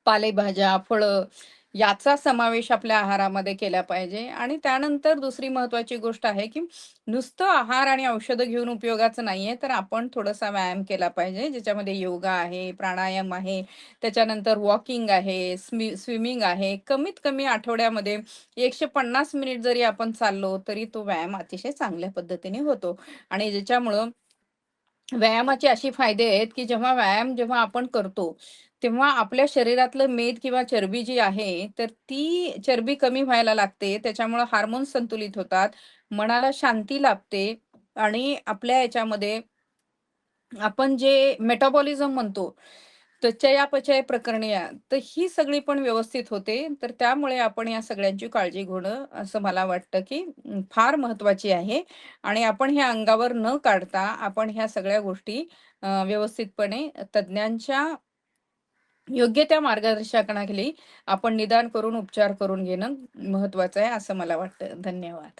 पालेभाज्या, फळं याचा समावेश आपल्या आहारामध्ये केला पाहिजे आणि त्यानंतर दुसरी महत्त्वाची गोष्ट आहे, की नुसतं आहार आणि औषधं घेऊन उपयोगाचं नाहीये, तर आपण थोडासा व्यायाम केला पाहिजे. ज्याच्यामध्ये योगा आहे, प्राणायाम आहे, त्याच्यानंतर वॉकिंग आहे, स्विमिंग आहे. कमीत कमी आठवड्यामध्ये 150 मिनिट जरी आपण चाललो, तरी तो व्यायाम अतिशय चांगल्या पद्धतीने होतो आणि ज्याच्यामुळं व्यायामाचे असे फायदे आहेत, की जेव्हा आपण करतो, तेव्हा आपल्या शरीरातलं मेद किंवा चरबी जी आहे, तर ती चरबी कमी व्हायला लागते. त्याच्यामुळं हार्मोन्स संतुलित होतात, मनाला शांती लाभते आणि आपल्या याच्यामध्ये आपण जे मेटाबॉलिझम म्हणतो, तर चयापचय प्रकरणे तर ही सगळी पण व्यवस्थित होते. तर त्यामुळे आपण या सगळ्यांची काळजी घेणं असं मला वाटतं, की फार महत्त्वाची आहे आणि आपण हे अंगावर न काढता आपण ह्या सगळ्या गोष्टी व्यवस्थितपणे तज्ञांच्या योग्य त्या मार्गदर्शनाखाली आपण निदान करून उपचार करून घेणं महत्त्वाचं आहे, असं मला वाटतं. धन्यवाद.